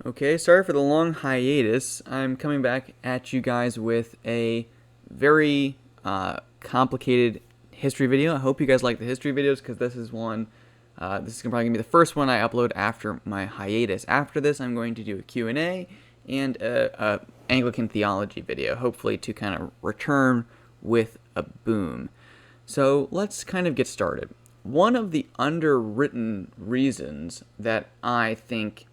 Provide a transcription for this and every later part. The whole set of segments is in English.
Okay, sorry for the long hiatus. I'm coming back at you guys with a very complicated history video. I hope you guys like the history videos because this is one. This is probably going to be the first one I upload after my hiatus. After this, I'm going to do a Q&A and a Anglican theology video, hopefully to kind of return with a boom. So let's kind of get started. One of the underwritten reasons that I think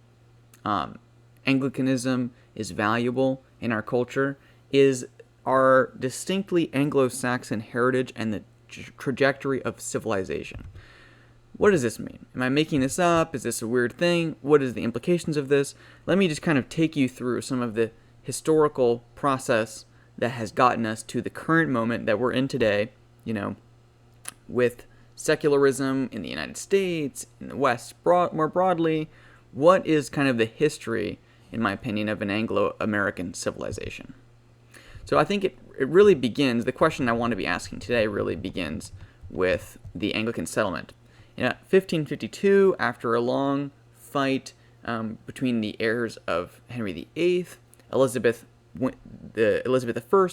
Anglicanism is valuable in our culture is our distinctly Anglo-Saxon heritage and the trajectory of civilization. What does this mean? Am I making this up? Is this a weird thing? What is the implications of this? Let me just kind of take you through some of the historical process that has gotten us to the current moment that we're in today, with secularism in the United States, in the West more broadly. What is kind of the history, in my opinion, of an Anglo-American civilization? So I think it really begins, the question I want to be asking today really begins with the Anglican settlement. In 1552, after a long fight between the heirs of Henry VIII, Elizabeth I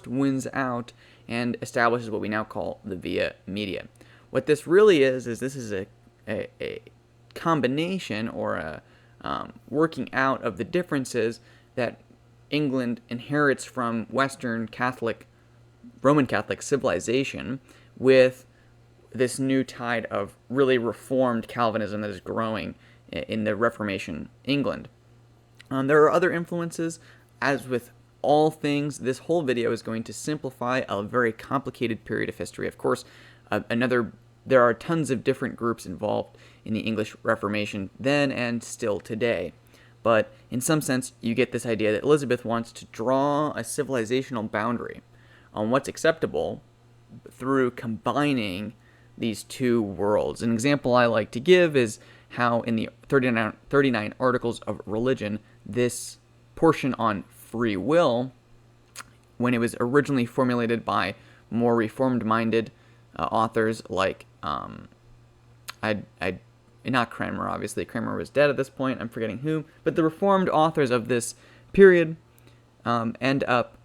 wins out and establishes what we now call the Via Media. What this really is this is a combination or a working out of the differences that England inherits from Western Roman Catholic civilization with this new tide of really reformed Calvinism that is growing in the Reformation England. There are other influences. As with all things, this whole video is going to simplify a very complicated period of history. Of course, there are tons of different groups involved in the English Reformation then and still today. But in some sense, you get this idea that Elizabeth wants to draw a civilizational boundary on what's acceptable through combining these two worlds. An example I like to give is how in the 39 Articles of Religion, this portion on free will, when it was originally formulated by more reformed-minded authors like not Cranmer, obviously. Cranmer was dead at this point. I'm forgetting who. But the reformed authors of this period end up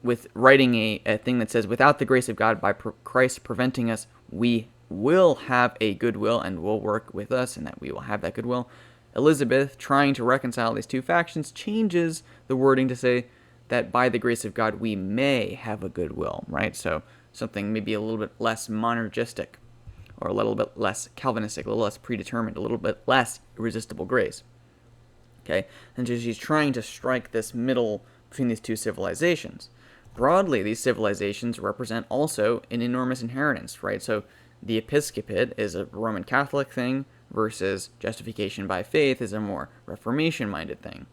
with writing a thing that says, without the grace of God, by Christ preventing us, we will have a goodwill and will work with us, and that we will have that goodwill. Elizabeth, trying to reconcile these two factions, changes the wording to say that by the grace of God, we may have a goodwill, right? So something maybe a little bit less monergistic, or a little bit less Calvinistic, a little less predetermined, a little bit less irresistible grace. Okay? And so she's trying to strike this middle between these two civilizations. Broadly, these civilizations represent also an enormous inheritance, right? So the episcopate is a Roman Catholic thing versus justification by faith is a more Reformation-minded thing.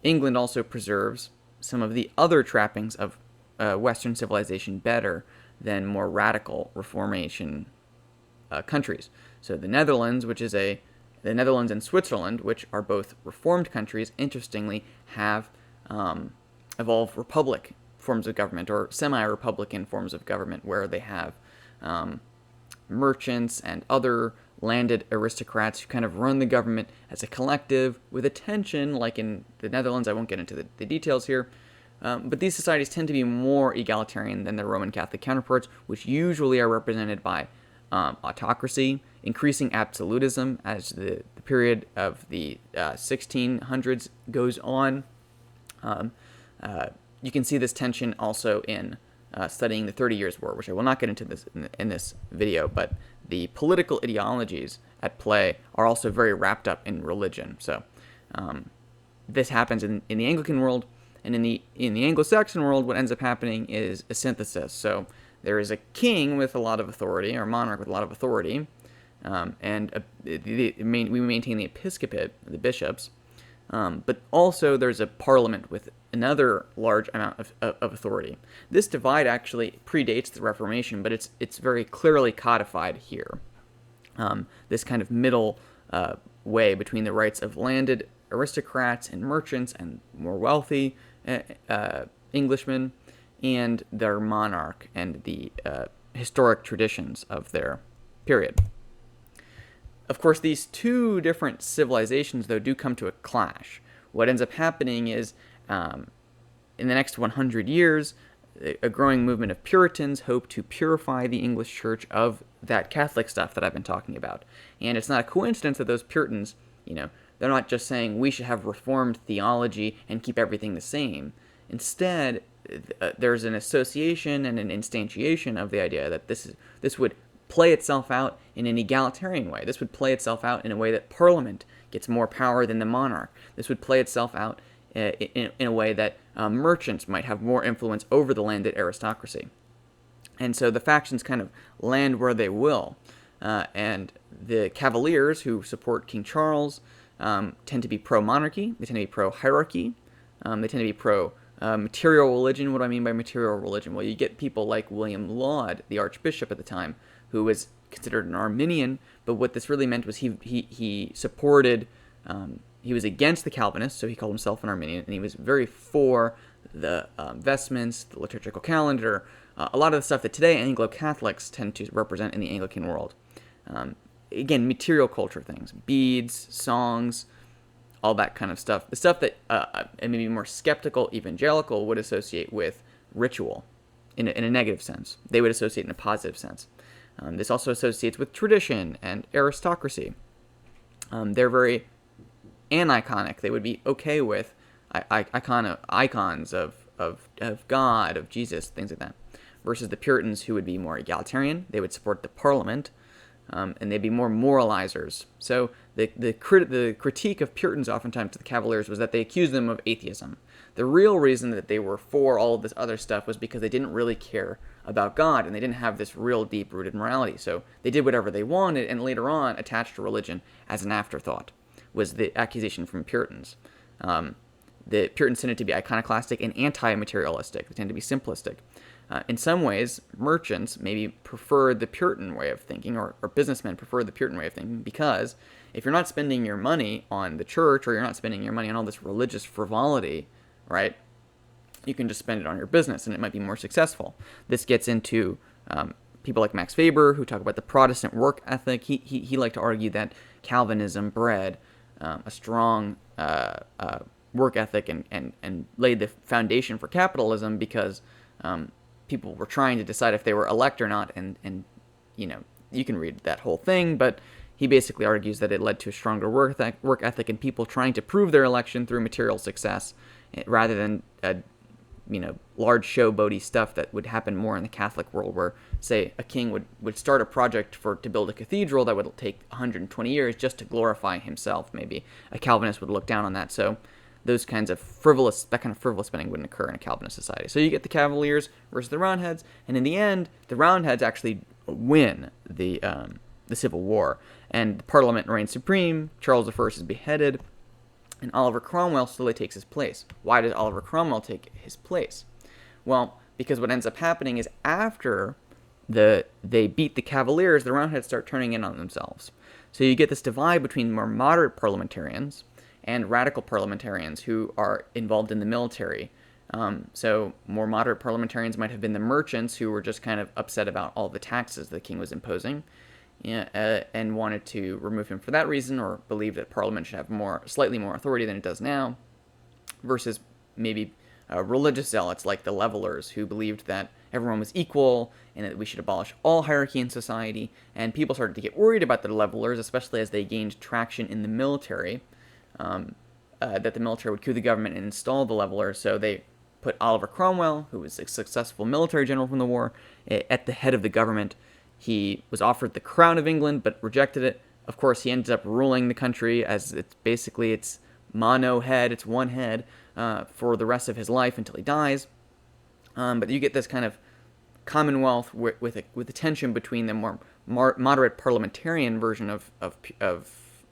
England also preserves some of the other trappings of Western civilization better than more radical Reformation countries. So the Netherlands, the Netherlands and Switzerland, which are both reformed countries, interestingly have evolved republic forms of government or semi-republican forms of government where they have merchants and other landed aristocrats who kind of run the government as a collective with a tension, like in the Netherlands. I won't get into the details here. But these societies tend to be more egalitarian than their Roman Catholic counterparts, which usually are represented by autocracy, increasing absolutism as the period of the 1600s goes on. You can see this tension also in studying the 30 Years' War, which I will not get into this in this video, but the political ideologies at play are also very wrapped up in religion. So this happens in the Anglican world, and in the Anglo-Saxon world, what ends up happening is a synthesis. So there is a king with a lot of authority, or a monarch with a lot of authority, and we maintain the episcopate, the bishops, but also there's a parliament with another large amount of authority. This divide actually predates the Reformation, but it's very clearly codified here. This kind of middle way between the rights of landed aristocrats and merchants and more wealthy Englishmen and their monarch and the historic traditions of their period. Of course, these two different civilizations, though, do come to a clash what ends up happening is in the next 100 years, a growing movement of Puritans hope to purify the English church of that Catholic stuff that I've been talking about. And it's not a coincidence that those Puritans, they're not just saying we should have reformed theology and keep everything the same. Instead, there's an association and an instantiation of the idea that this would play itself out in an egalitarian way. This would play itself out in a way that Parliament gets more power than the monarch. This would play itself out in a way that merchants might have more influence over the landed aristocracy. And so the factions kind of land where they will. And the Cavaliers, who support King Charles, tend to be pro-monarchy. They tend to be pro-hierarchy. They tend to be pro-material religion. What do I mean by material religion? Well, you get people like William Laud, the Archbishop at the time, who was considered an Arminian, but what this really meant was he supported, he was against the Calvinists, so he called himself an Arminian, and he was very for the vestments, the liturgical calendar, a lot of the stuff that today Anglo-Catholics tend to represent in the Anglican world. Again, material culture things, beads, songs, all that kind of stuff. The stuff that a maybe more skeptical evangelical would associate with ritual in a negative sense. They would associate in a positive sense. This also associates with tradition and aristocracy. They're very aniconic. They would be okay with icons of God, of Jesus, things like that. Versus the Puritans, who would be more egalitarian. They would support the Parliament, and they'd be more moralizers. So the critique of Puritans oftentimes to the Cavaliers was that they accused them of atheism. The real reason that they were for all of this other stuff was because they didn't really care about God, and they didn't have this real deep-rooted morality. So they did whatever they wanted, and later on attached to religion as an afterthought, was the accusation from Puritans. The Puritans tended to be iconoclastic and anti-materialistic. They tend to be simplistic. In some ways, merchants maybe preferred the Puritan way of thinking, or businessmen preferred the Puritan way of thinking, because if you're not spending your money on the church, or you're not spending your money on all this religious frivolity, right, you can just spend it on your business, and it might be more successful. This gets into people like Max Weber, who talk about the Protestant work ethic. He liked to argue that Calvinism bred a strong work ethic and laid the foundation for capitalism, because people were trying to decide if they were elect or not, and you can read that whole thing, but he basically argues that it led to a stronger work ethic and people trying to prove their election through material success, rather than large showboaty stuff that would happen more in the Catholic world, where, say, a king would start a project to build a cathedral that would take 120 years just to glorify himself. Maybe a Calvinist would look down on that. So that kind of frivolous spending wouldn't occur in a Calvinist society. So you get the Cavaliers versus the Roundheads, and in the end, the Roundheads actually win the Civil War, and the Parliament reigns supreme. Charles I is beheaded, and Oliver Cromwell slowly takes his place. Why does Oliver Cromwell take his place? Well, because what ends up happening is after they beat the Cavaliers, the Roundheads start turning in on themselves. So you get this divide between more moderate parliamentarians and radical parliamentarians who are involved in the military. So more moderate parliamentarians might have been the merchants, who were just kind of upset about all the taxes the king was imposing, and wanted to remove him for that reason, or believed that Parliament should have slightly more authority than it does now, versus maybe religious zealots like the Levelers, who believed that everyone was equal and that we should abolish all hierarchy in society. And people started to get worried about the Levelers, especially as they gained traction in the military, that the military would coup the government and install the Levelers. So they put Oliver Cromwell, who was a successful military general from the war, at the head of the government. He was offered the crown of England, but rejected it. Of course, he ended up ruling the country as it's mono head, it's one head, for the rest of his life until he dies. But you get this kind of commonwealth with a tension between the more moderate parliamentarian version of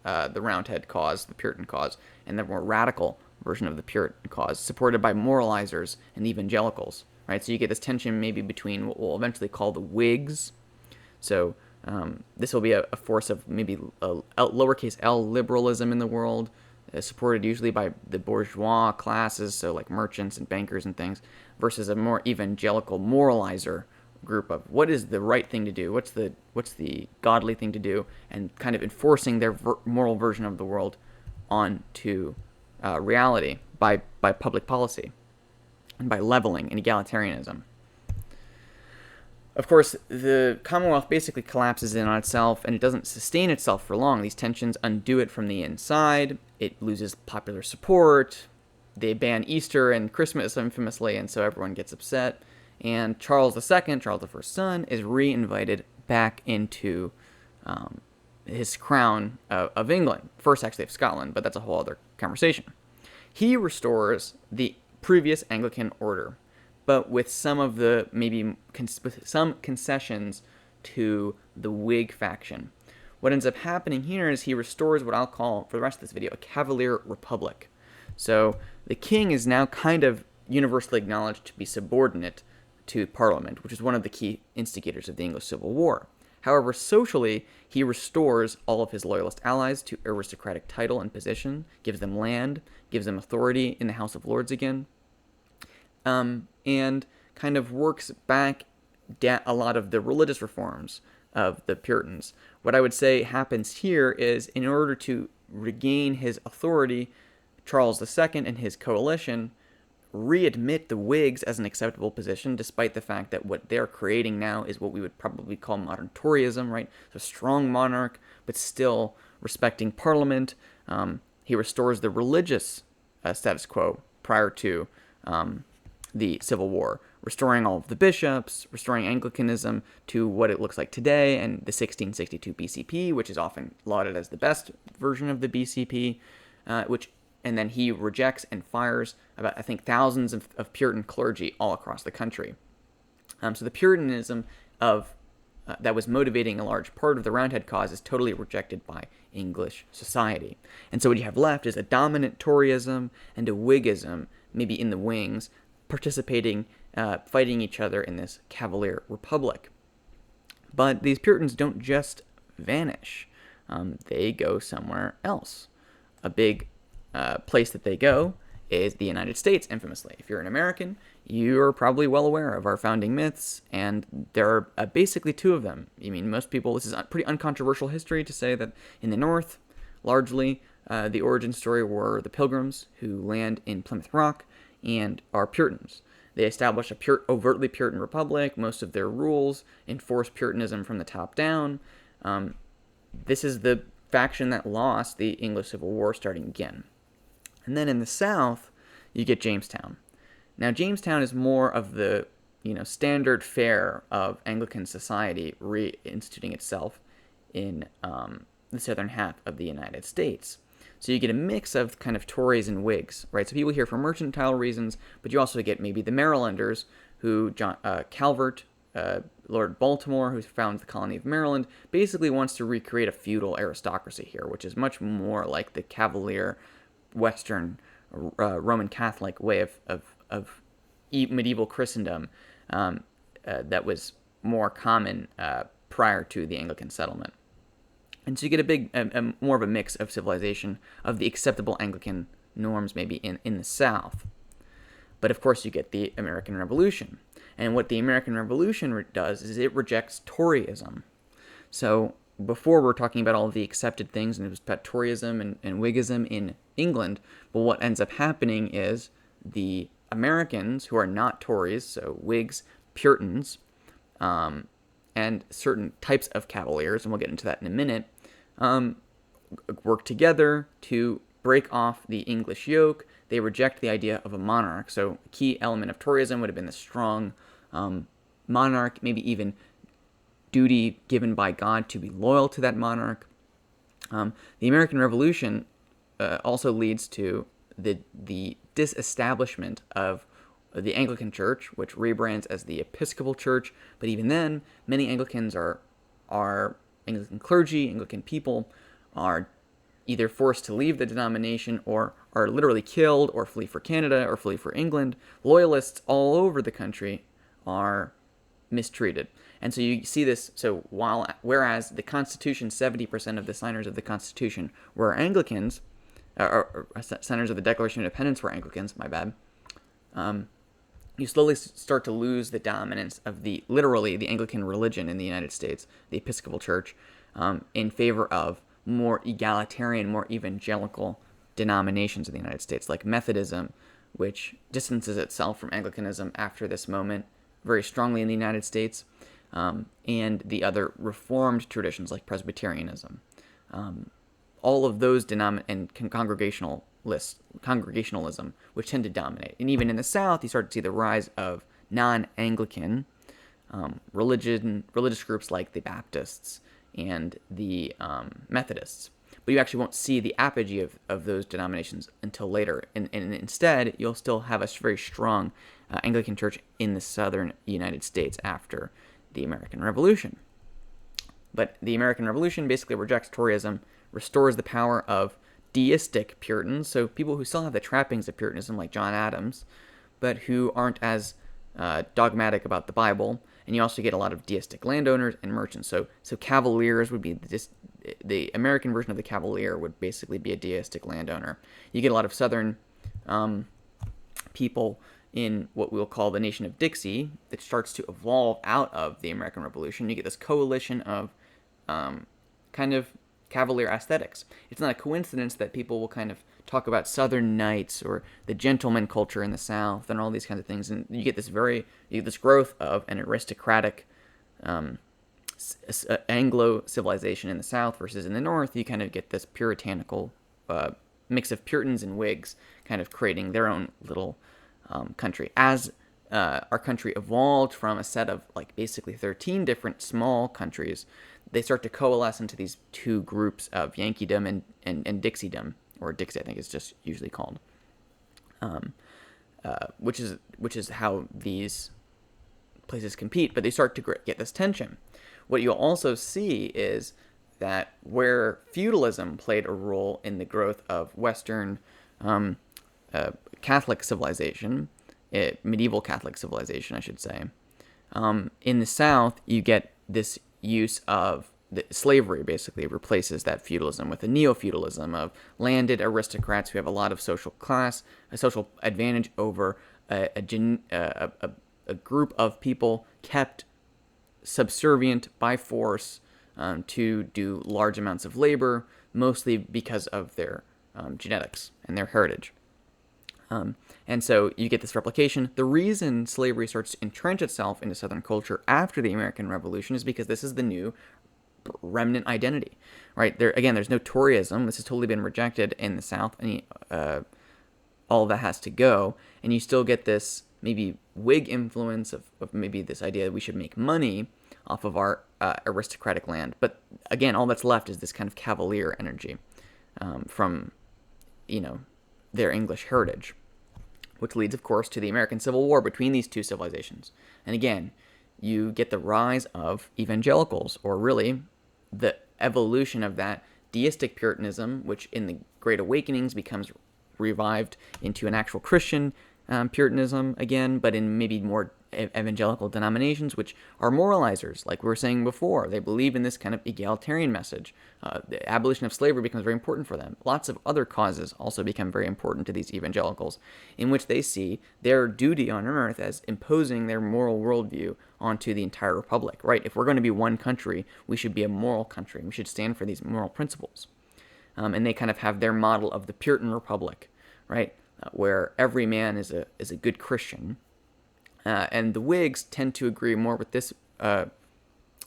the Roundhead cause, the Puritan cause, and the more radical version of the Puritan cause, supported by moralizers and evangelicals. Right, so you get this tension maybe between what we'll eventually call the Whigs. So this will be a force of maybe lowercase l liberalism in the world, supported usually by the bourgeois classes, so like merchants and bankers and things, versus a more evangelical moralizer group of what is the right thing to do, what's the godly thing to do, and kind of enforcing their moral version of the world onto reality by public policy and by leveling and egalitarianism. Of course, the Commonwealth basically collapses in on itself, and it doesn't sustain itself for long. These tensions undo it from the inside. It loses popular support. They ban Easter and Christmas infamously, and so everyone gets upset. And Charles II, Charles I's son, is re-invited back into his crown of England. First, actually, of Scotland, but that's a whole other conversation. He restores the previous Anglican order, but with some of the with some concessions to the Whig faction. What ends up happening here is he restores what I'll call, for the rest of this video, a Cavalier Republic. So the king is now kind of universally acknowledged to be subordinate to Parliament, which is one of the key instigators of the Anglo-Civil War. However, socially, he restores all of his loyalist allies to aristocratic title and position, gives them land, gives them authority in the House of Lords again, and kind of works back a lot of the religious reforms of the Puritans. What I would say happens here is, in order to regain his authority, Charles II and his coalition readmit the Whigs as an acceptable position, despite the fact that what they're creating now is what we would probably call modern Toryism, right? So strong monarch, but still respecting Parliament. He restores the religious status quo prior to the Civil War, restoring all of the bishops, restoring Anglicanism to what it looks like today, and the 1662 BCP, which is often lauded as the best version of the BCP, and then he rejects and fires about, I think, thousands of Puritan clergy all across the country. So the Puritanism that was motivating a large part of the Roundhead cause is totally rejected by English society. And so what you have left is a dominant Toryism and a Whiggism, maybe in the wings, participating, fighting each other in this Cavalier Republic. But these Puritans don't just vanish. They go somewhere else. A big place that they go is the United States, infamously. If you're an American, you're probably well aware of our founding myths, and there are basically two of them. I mean, most people, this is a pretty uncontroversial history to say that in the North, largely, the origin story were the Pilgrims who land in Plymouth Rock and are Puritans. They establish a overtly Puritan republic. Most of their rules enforce Puritanism from the top down. This is the faction that lost the Anglo-Civil War starting again. And then in the South, you get Jamestown. Now, Jamestown is more of the standard fare of Anglican society reinstituting itself in the southern half of the United States. So you get a mix of kind of Tories and Whigs, right? So people here for mercantile reasons, but you also get maybe the Marylanders, who Calvert, Lord Baltimore, who founds the colony of Maryland, basically wants to recreate a feudal aristocracy here, which is much more like the Cavalier Western Roman Catholic way of medieval Christendom that was more common prior to the Anglican settlement. And so you get more of a mix of civilization, of the acceptable Anglican norms maybe in the South. But of course you get the American Revolution. And what the American Revolution does is it rejects Toryism. So before we're talking about all of the accepted things, and it was about Toryism and Whiggism in England, but what ends up happening is the Americans, who are not Tories, so Whigs, Puritans, and certain types of Cavaliers, and we'll get into that in a minute, work together to break off the English yoke. They reject the idea of a monarch. So a key element of Toryism would have been the strong monarch, maybe even duty given by God to be loyal to that monarch. The American Revolution also leads to the disestablishment of the Anglican Church, which rebrands as the Episcopal Church. But even then, many Anglicans are Anglican clergy, Anglican people are either forced to leave the denomination or are literally killed or flee for Canada or flee for England. Loyalists all over the country are mistreated. And so you see this, whereas the Constitution, 70% of the signers of the Constitution were Anglicans, or signers of the Declaration of Independence were Anglicans, my bad, you slowly start to lose the dominance of the Anglican religion in the United States, the Episcopal Church, in favor of more egalitarian, more evangelical denominations in the United States, like Methodism, which distances itself from Anglicanism after this moment very strongly in the United States, and the other Reformed traditions like Presbyterianism. All of those and congregationalism, which tend to dominate. And even in the South, you start to see the rise of non-Anglican religious groups like the Baptists and the Methodists. But you actually won't see the apogee of those denominations until later. And instead, you'll still have a very strong Anglican church in the southern United States after the American Revolution. But the American Revolution basically rejects Toryism, restores the power of deistic Puritans, so people who still have the trappings of Puritanism, like John Adams, but who aren't as dogmatic about the Bible. And you also get a lot of deistic landowners and merchants. So cavaliers would be the American version of the cavalier would basically be a deistic landowner. You get a lot of southern people in what we'll call the nation of Dixie that starts to evolve out of the American Revolution. You get this coalition of kind of cavalier aesthetics. It's not a coincidence that people will kind of talk about Southern knights or the gentleman culture in the South and all these kinds of things, and you get this growth of an aristocratic Anglo civilization in the South versus in the North. You kind of get this puritanical mix of Puritans and Whigs kind of creating their own little country. As our country evolved from a set of like basically 13 different small countries, they start to coalesce into these two groups of Yankeedom and Dixiedom, or Dixie, I think it's just usually called, which is how these places compete. But they start to get this tension. What you'll also see is that where feudalism played a role in the growth of Western Catholic civilization, medieval Catholic civilization, I should say, in the South, you get this use of slavery basically replaces that feudalism with a neo-feudalism of landed aristocrats who have a lot of social advantage over a group of people kept subservient by force to do large amounts of labor, mostly because of their genetics and their heritage. And so you get this replication. The reason slavery starts to entrench itself into Southern culture after the American Revolution is because this is the new remnant identity, right? There's no Toryism. This has totally been rejected in the South, and all of that has to go. And you still get this maybe Whig influence of maybe this idea that we should make money off of our aristocratic land. But again, all that's left is this kind of cavalier energy from, their English heritage, which leads, of course, to the American Civil War between these two civilizations. And again, you get the rise of evangelicals, or really the evolution of that deistic Puritanism, which in the Great Awakenings becomes revived into an actual Christian Puritanism again, but in maybe more evangelical denominations, which are moralizers, like we were saying before. They believe in this kind of egalitarian message. The abolition of slavery becomes very important for them. Lots of other causes also become very important to these evangelicals, in which they see their duty on earth as imposing their moral worldview onto the entire republic, right? If we're going to be one country, we should be a moral country. We should stand for these moral principles. And they kind of have their model of the Puritan Republic, right? Where every man is a good Christian. And the Whigs tend to agree more with this,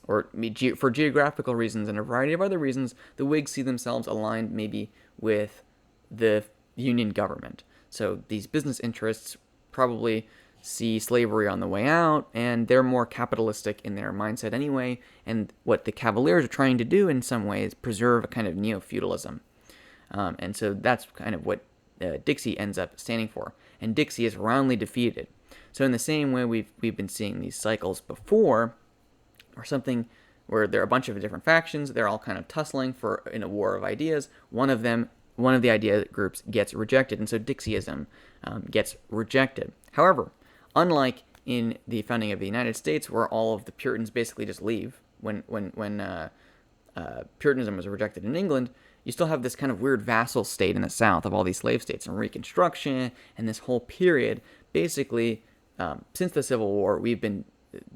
for geographical reasons and a variety of other reasons. The Whigs see themselves aligned maybe with the Union government. So these business interests probably see slavery on the way out, and they're more capitalistic in their mindset anyway. And what the Cavaliers are trying to do in some ways, preserve a kind of neo-feudalism. And so that's kind of what Dixie ends up standing for. And Dixie is roundly defeated. So in the same way we've been seeing these cycles before, or something where there are a bunch of different factions, they're all kind of tussling in a war of ideas. One of the idea groups gets rejected, and so Dixieism gets rejected. However, unlike in the founding of the United States, where all of the Puritans basically just leave when Puritanism was rejected in England, you still have this kind of weird vassal state in the South of all these slave states and Reconstruction and this whole period. Basically, since the Civil War, we've been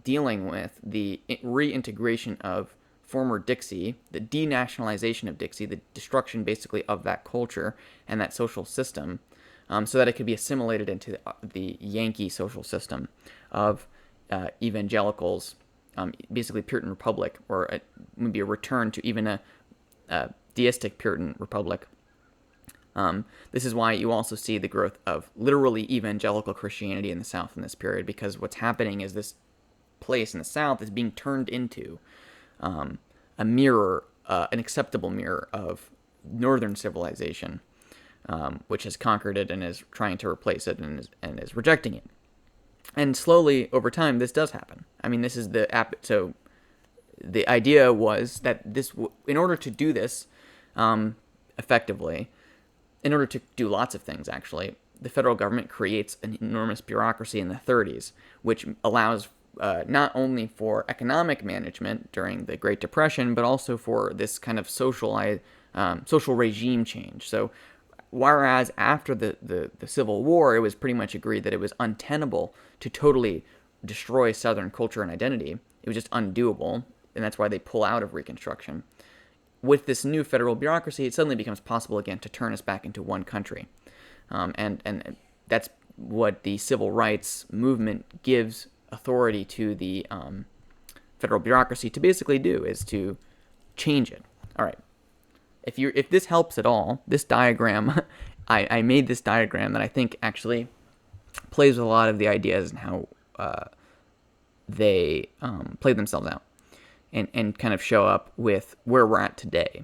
dealing with the reintegration of former Dixie, the denationalization of Dixie, the destruction basically of that culture and that social system, so that it could be assimilated into the Yankee social system of evangelicals, basically Puritan Republic, or maybe a return to even a deistic Puritan Republic. This is why you also see the growth of literally evangelical Christianity in the South in this period, because what's happening is this place in the South is being turned into a mirror, an acceptable mirror of Northern civilization, which has conquered it and is trying to replace it and is rejecting it. And slowly, over time, this does happen. I mean, this is so the idea was that in order to do this effectively, in order to do lots of things, actually, the federal government creates an enormous bureaucracy in the 30s, which allows not only for economic management during the Great Depression, but also for this kind of social regime change. So whereas after the Civil War, it was pretty much agreed that it was untenable to totally destroy Southern culture and identity, it was just undoable, and that's why they pull out of Reconstruction. With this new federal bureaucracy, it suddenly becomes possible again to turn us back into one country. And that's what the civil rights movement gives authority to the federal bureaucracy to basically do, is to change it. All right. If this helps at all, this diagram, I made this diagram that I think actually plays with a lot of the ideas and how they play themselves out. And kind of show up with where we're at today.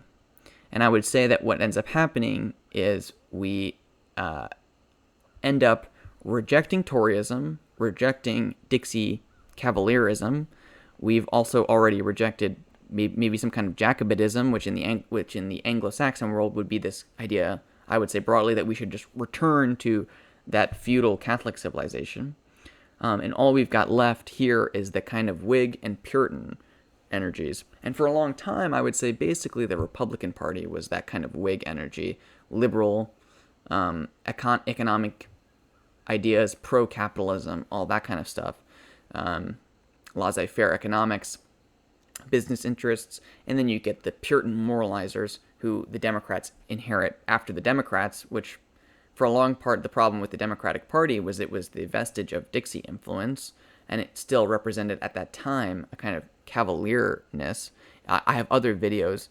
And I would say that what ends up happening is we end up rejecting Toryism, rejecting Dixie Cavalierism. We've also already rejected maybe some kind of Jacobitism, which in the Anglo-Saxon world would be this idea, I would say broadly, that we should just return to that feudal Catholic civilization. And all we've got left here is the kind of Whig and Puritan energies. And for a long time, I would say basically the Republican Party was that kind of Whig energy, liberal, economic ideas, pro-capitalism, all that kind of stuff, laissez-faire economics, business interests, and then you get the Puritan moralizers who the Democrats inherit after the Democrats, which for a long part the problem with the Democratic Party was it was the vestige of Dixie influence, and it still represented at that time a kind of cavalierness. I have other videos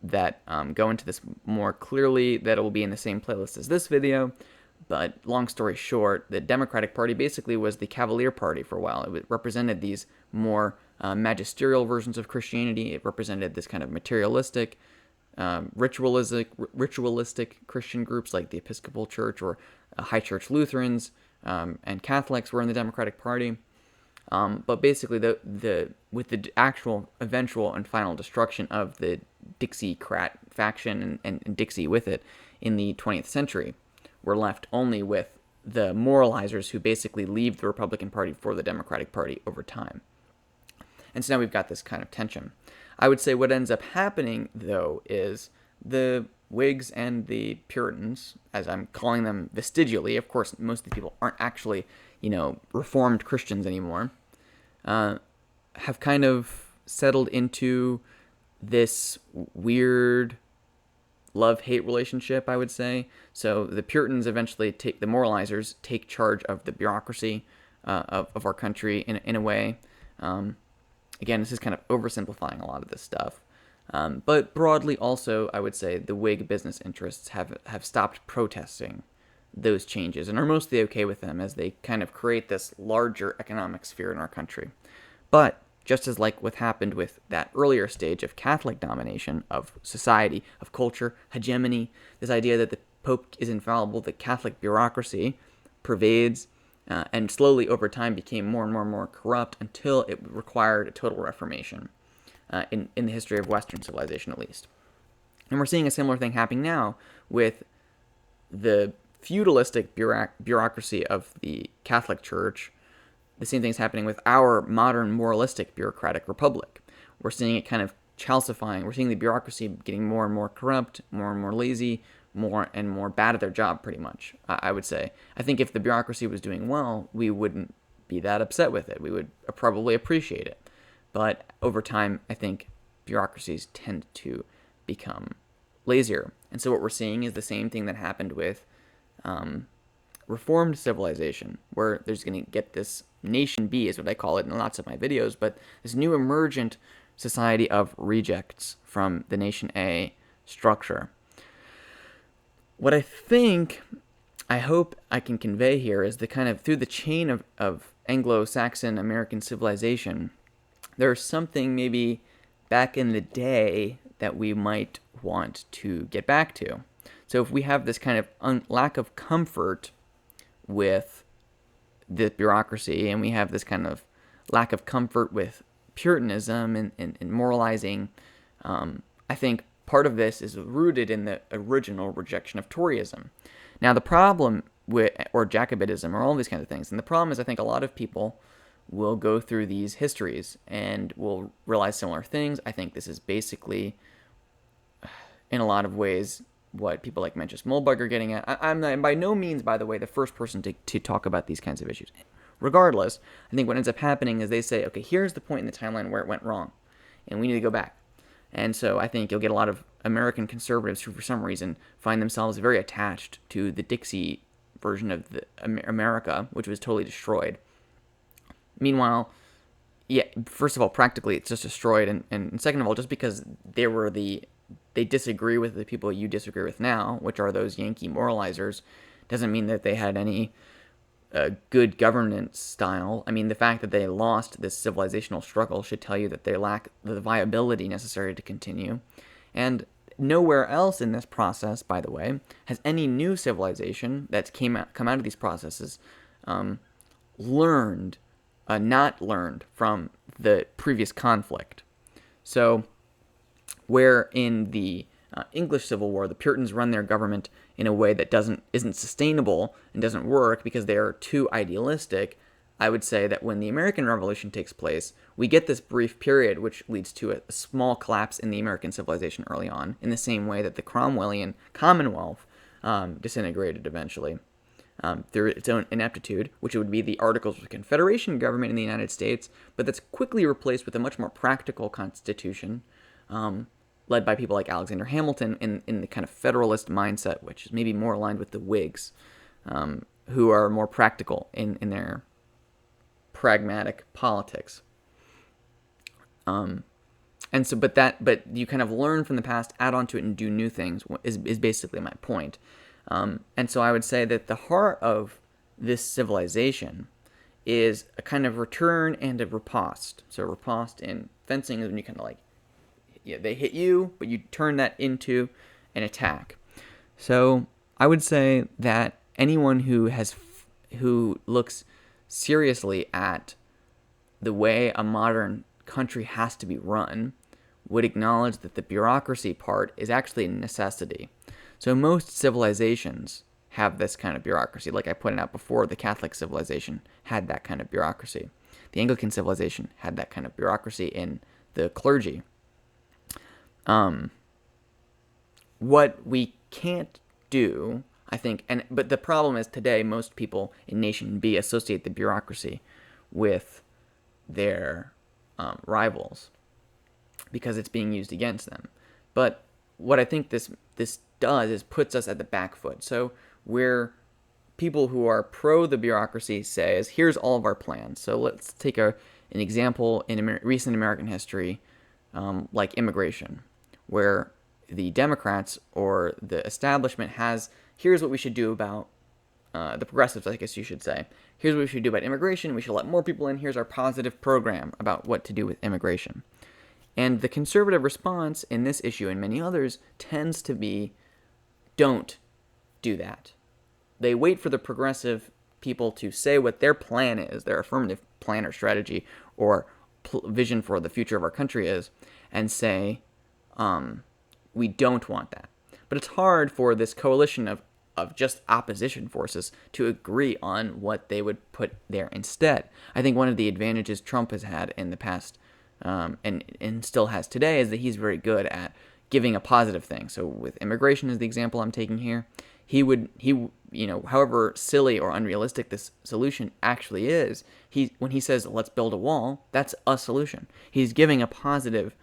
that go into this more clearly that will be in the same playlist as this video, but long story short, the Democratic Party basically was the Cavalier Party for a while. It represented these more magisterial versions of Christianity. It represented this kind of materialistic, ritualistic Christian groups like the Episcopal Church or High Church Lutherans, and Catholics were in the Democratic Party. But basically, with the actual eventual and final destruction of the Dixiecrat faction and Dixie with it in the 20th century, we're left only with the moralizers who basically leave the Republican Party for the Democratic Party over time. And so now we've got this kind of tension. I would say what ends up happening, though, is the Whigs and the Puritans, as I'm calling them vestigially, of course, most of the people aren't actually, Reformed Christians anymore, have kind of settled into this weird love-hate relationship, I would say. So the Puritans eventually the moralizers take charge of the bureaucracy of our country in a way. Again, this is kind of oversimplifying a lot of this stuff. But broadly also, I would say the Whig business interests have stopped protesting those changes and are mostly okay with them as they kind of create this larger economic sphere in our country. But just as like what happened with that earlier stage of Catholic domination of society, of culture, hegemony, this idea that the Pope is infallible, the Catholic bureaucracy pervades and slowly over time became more and more and more corrupt until it required a total reformation in the history of Western civilization, at least. And we're seeing a similar thing happening now with the feudalistic bureaucracy of the Catholic Church. The same thing is happening with our modern moralistic bureaucratic republic. We're seeing it kind of calcifying. We're seeing the bureaucracy getting more and more corrupt, more and more lazy, more and more bad at their job, pretty much, I would say. I think if the bureaucracy was doing well, we wouldn't be that upset with it. We would probably appreciate it. But over time, I think bureaucracies tend to become lazier. And so what we're seeing is the same thing that happened with reformed civilization, where there's going to get this nation B, is what I call it in lots of my videos, but this new emergent society of rejects from the nation A structure. What I hope I can convey here is the kind of, through the chain of Anglo-Saxon American civilization, there's something maybe back in the day that we might want to get back to. So if we have this kind of lack of comfort with the bureaucracy, and we have this kind of lack of comfort with Puritanism and moralizing, I think part of this is rooted in the original rejection of Toryism. Now the problem with, or Jacobitism, or all these kinds of things, and the problem is I think a lot of people will go through these histories and will realize similar things. I think this is basically, in a lot of ways, what people like Mencius Mollberg are getting at. I'm not, by no means, by the way, the first person to talk about these kinds of issues. Regardless, I think what ends up happening is they say, okay, here's the point in the timeline where it went wrong, and we need to go back. And so I think you'll get a lot of American conservatives who, for some reason, find themselves very attached to the Dixie version of America, which was totally destroyed. Meanwhile, yeah, first of all, practically it's just destroyed, and second of all, just because they disagree with the people you disagree with now, which are those Yankee moralizers, doesn't mean that they had any good governance style. I mean, the fact that they lost this civilizational struggle should tell you that they lack the viability necessary to continue. And nowhere else in this process, by the way, has any new civilization that's come out of these processes not learned from the previous conflict. So, where in the English Civil War, the Puritans run their government in a way that isn't sustainable and doesn't work because they are too idealistic, I would say that when the American Revolution takes place, we get this brief period which leads to a small collapse in the American civilization early on, in the same way that the Cromwellian Commonwealth disintegrated eventually through its own ineptitude, which would be the Articles of Confederation government in the United States, but that's quickly replaced with a much more practical constitution, led by people like Alexander Hamilton in the kind of federalist mindset, which is maybe more aligned with the Whigs, who are more practical in their pragmatic politics. And so, but you kind of learn from the past, add on to it, and do new things is basically my point. And so I would say that the heart of this civilization is a kind of return and a riposte. So riposte in fencing is when you kind of like, yeah, they hit you, but you turn that into an attack. So I would say that anyone who looks seriously at the way a modern country has to be run would acknowledge that the bureaucracy part is actually a necessity. So most civilizations have this kind of bureaucracy. Like I pointed out before, the Catholic civilization had that kind of bureaucracy. The Anglican civilization had that kind of bureaucracy in the clergy. What we can't do, I think, but the problem is today most people in Nation B associate the bureaucracy with their rivals because it's being used against them. But what I think this does is puts us at the back foot. So where people who are pro the bureaucracy say is, here's all of our plans. So let's take an example in recent American history, like immigration, where the Democrats or the establishment has, here's what we should do about the progressives, I guess you should say. Here's what we should do about immigration. We should let more people in. Here's our positive program about what to do with immigration. And the conservative response in this issue and many others tends to be, don't do that. They wait for the progressive people to say what their plan is, their affirmative plan or strategy or vision for the future of our country is, and say, we don't want that. But it's hard for this coalition of just opposition forces to agree on what they would put there instead. I think one of the advantages Trump has had in the past and still has today is that he's very good at giving a positive thing. So with immigration as the example I'm taking here, he however silly or unrealistic this solution actually is, when he says let's build a wall, that's a solution. He's giving a positive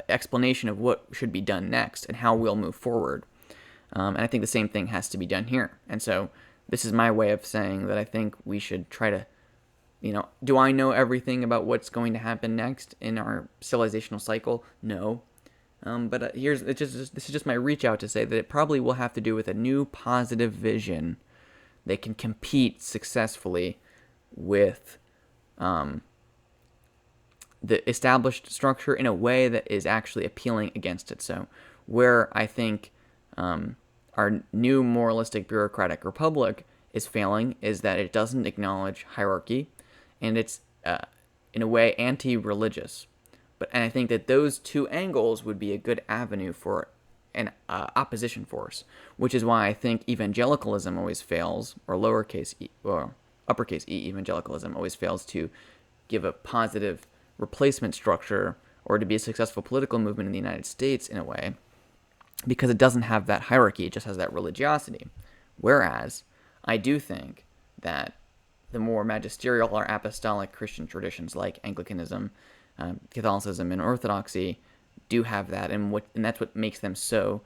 explanation of what should be done next and how we'll move forward. And I think the same thing has to be done here. And so this is my way of saying that I think we should try to, do I know everything about what's going to happen next in our civilizational cycle? No. But this is just my reach out to say that it probably will have to do with a new positive vision that can compete successfully with the established structure in a way that is actually appealing against it. So where I think our new moralistic bureaucratic republic is failing is that it doesn't acknowledge hierarchy, and it's in a way anti-religious. And I think that those two angles would be a good avenue for an opposition force, which is why I think evangelicalism always fails, or lowercase e, or uppercase e evangelicalism always fails to give a positive replacement structure or to be a successful political movement in the United States in a way, because it doesn't have that hierarchy, it just has that religiosity. Whereas I do think that the more magisterial or apostolic Christian traditions like Anglicanism, Catholicism, and Orthodoxy do have that, and that's what makes them so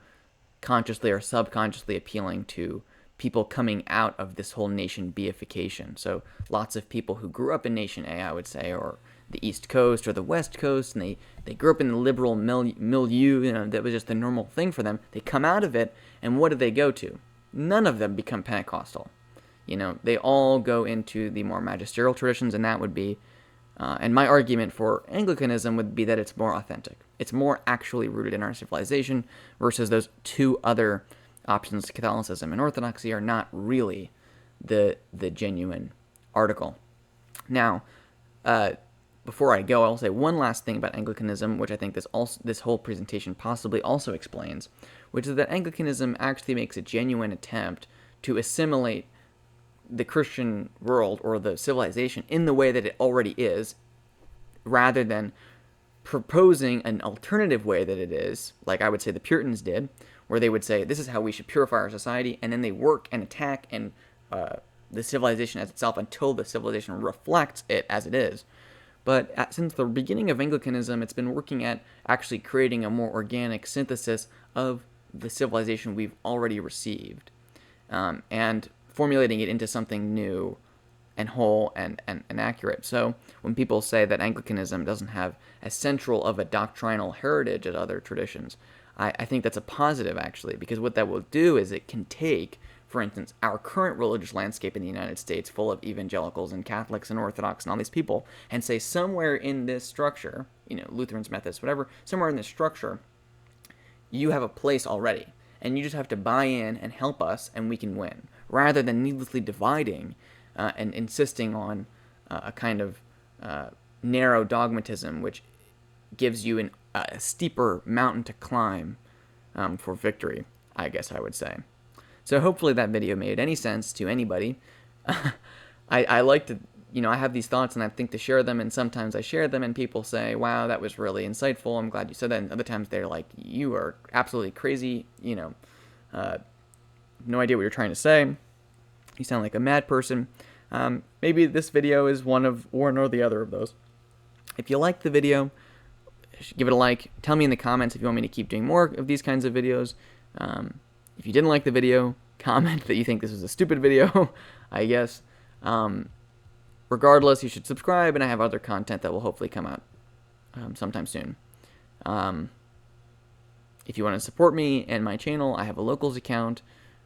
consciously or subconsciously appealing to people coming out of this whole nation beification. So lots of people who grew up in Nation A, I would say, or the East Coast or the West Coast, and they grew up in the liberal milieu, that was just the normal thing for them. They come out of it, and what do they go to? None of them become Pentecostal. They all go into the more magisterial traditions, and that would be, and my argument for Anglicanism would be that it's more authentic. It's more actually rooted in our civilization versus those two other options, Catholicism and Orthodoxy, are not really the genuine article. Now, before I go, I'll say one last thing about Anglicanism, which I think this whole presentation possibly also explains, which is that Anglicanism actually makes a genuine attempt to assimilate the Christian world or the civilization in the way that it already is, rather than proposing an alternative way that it is, like I would say the Puritans did, where they would say, this is how we should purify our society, and then they work and attack and the civilization as itself until the civilization reflects it as it is. But since the beginning of Anglicanism, it's been working at actually creating a more organic synthesis of the civilization we've already received, and formulating it into something new and whole and accurate. So when people say that Anglicanism doesn't have as central of a doctrinal heritage as other traditions, I think that's a positive, actually, because what that will do is it can take, for instance, our current religious landscape in the United States, full of evangelicals and Catholics and Orthodox and all these people, and say somewhere in this structure, Lutherans, Methodists, whatever, somewhere in this structure, you have a place already, and you just have to buy in and help us, and we can win, rather than needlessly dividing and insisting on a kind of narrow dogmatism, which gives you a steeper mountain to climb for victory, I guess I would say. So hopefully that video made any sense to anybody. I like to, I have these thoughts and I think to share them, and sometimes I share them and people say, wow, that was really insightful, I'm glad you said that, and other times they're like, you are absolutely crazy, no idea what you're trying to say, you sound like a mad person. Maybe this video is one or the other of those. If you liked the video, give it a like. Tell me in the comments if you want me to keep doing more of these kinds of videos. If you didn't like the video, comment that you think this was a stupid video, I guess. Regardless, you should subscribe, and I have other content that will hopefully come out sometime soon. If you want to support me and my channel, I have a locals account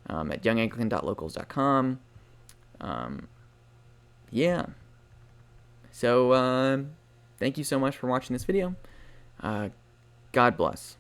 at younganglican.locals.com. Yeah. So, thank you so much for watching this video. God bless.